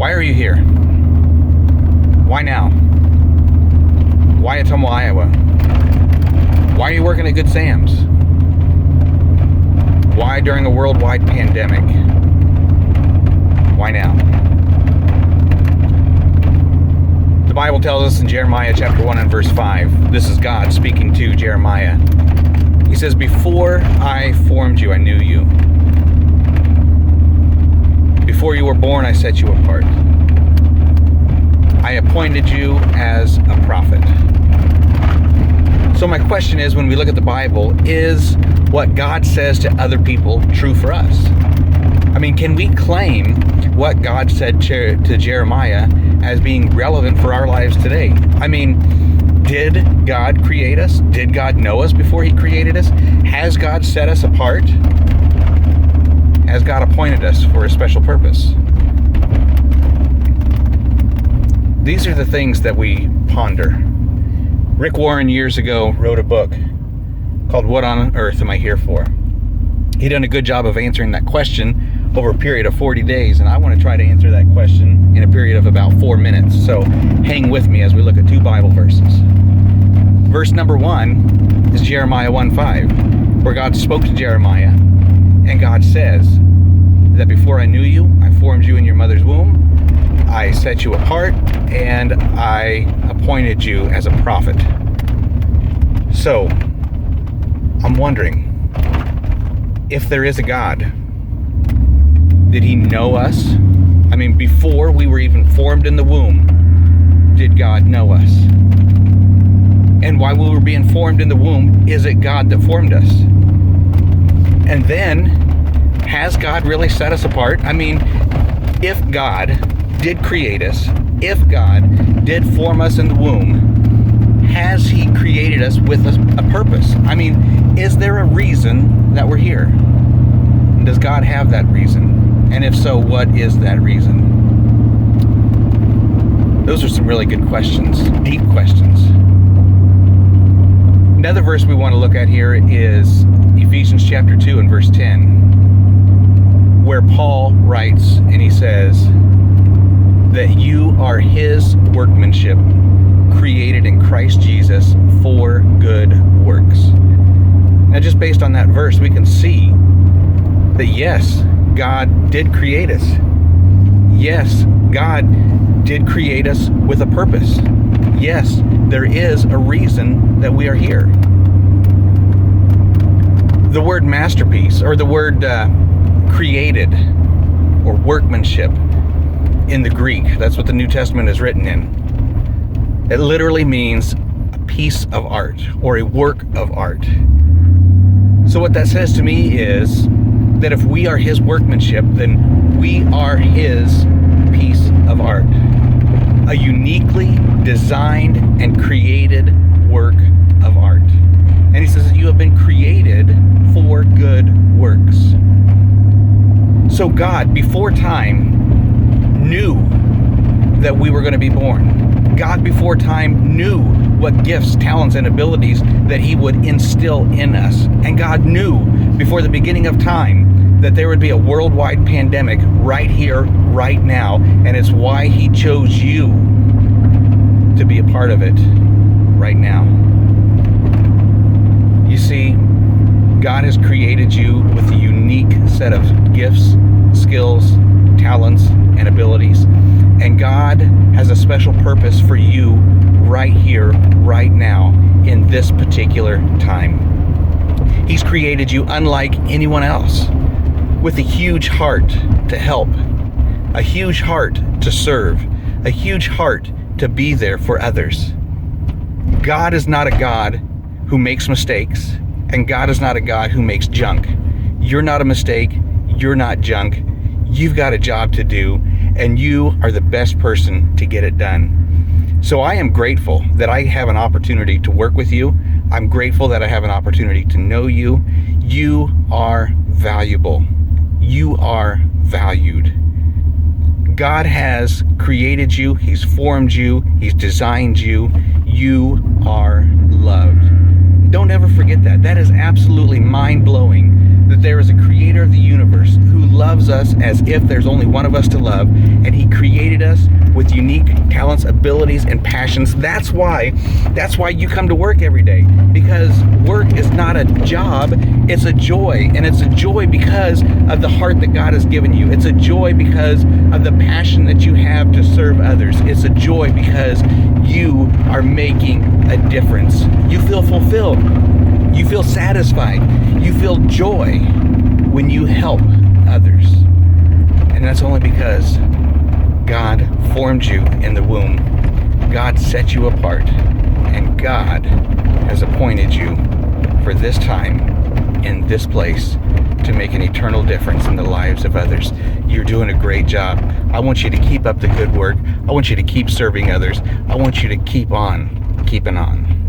Why are you here? Why now? Why at Tumwa, Iowa? Why are you working at Good Sam's? Why during a worldwide pandemic? Why now? The Bible tells us in Jeremiah chapter 1 and verse 5, this is God speaking to Jeremiah. He says, "Before I formed you, I knew you. Before you were born, I set you apart. I appointed you as a prophet." So my question is, when we look at the Bible, is what God says to other people true for us? I mean, can we claim what God said to Jeremiah as being relevant for our lives today? I mean, did God create us? Did God know us before He created us? Has God set us apart? Has God appointed us for a special purpose? These are the things that we ponder. Rick Warren years ago wrote a book called "What on Earth Am I Here For?" He done a good job of answering that question over a period of 40 days, and I want to try to answer that question in a period of about 4 minutes. So hang with me as we look at two Bible verses. Verse number 1 is Jeremiah 1:5, where God spoke to Jeremiah, and God says that before I knew you, I formed you in your mother's womb, I set you apart, and I appointed you as a prophet. So I'm wondering, if there is a God, did He know us? I mean, before we were even formed in the womb, did God know us? And while we were being formed in the womb, is it God that formed us? And then, has God really set us apart? I mean, if God did create us, if God did form us in the womb, has He created us with a purpose? I mean, is there a reason that we're here? Does God have that reason? And if so, what is that reason? Those are some really good questions, deep questions. Another verse we want to look at here is Ephesians chapter 2 and verse 10, where Paul writes and he says that you are His workmanship, created in Christ Jesus for good works. Now, just based on that verse, we can see that yes, God did create us. Yes, God did create us with a purpose. Yes, there is a reason that we are here. The word masterpiece, or the word created, or workmanship in the Greek, that's what the New Testament is written in. It literally means a piece of art, or a work of art. So what that says to me is that if we are His workmanship, then we are His piece of art. A uniquely designed and created work of art. And He says that you have been created for good works. So God, before time, knew that we were going to be born. God, before time, knew what gifts, talents, and abilities that He would instill in us. And God knew before the beginning of time that there would be a worldwide pandemic right here, right now, and it's why He chose you to be a part of it right now. You see, God has created you with a unique set of gifts, skills, talents, and abilities, and God has a special purpose for you right here, right now, in this particular time. He's created you unlike anyone else, with a huge heart to help, a huge heart to serve, a huge heart to be there for others. God is not a God who makes mistakes, and God is not a God who makes junk. You're not a mistake, you're not junk. You've got a job to do, and you are the best person to get it done. So I am grateful that I have an opportunity to work with you. I'm grateful that I have an opportunity to know you. You are valuable. You are valued. God has created you. He's formed you. He's designed you. You are loved. Don't ever forget that. That is absolutely mind-blowing that there is a creator of the universe who loves us as if there's only one of us to love, and he created us with unique talents, abilities, and passions. That's why you come to work every day, because work is not a job, it's a joy. And it's a joy because of the heart that God has given you. It's a joy because of the passion that you have to serve others. It's a joy because you are making a difference. You feel fulfilled. You feel satisfied. You feel joy when you help others. And that's only because God formed you in the womb. God set you apart. And God has appointed you for this time in this place to make an eternal difference in the lives of others. You're doing a great job. I want you to keep up the good work. I want you to keep serving others. I want you to keep on keeping on.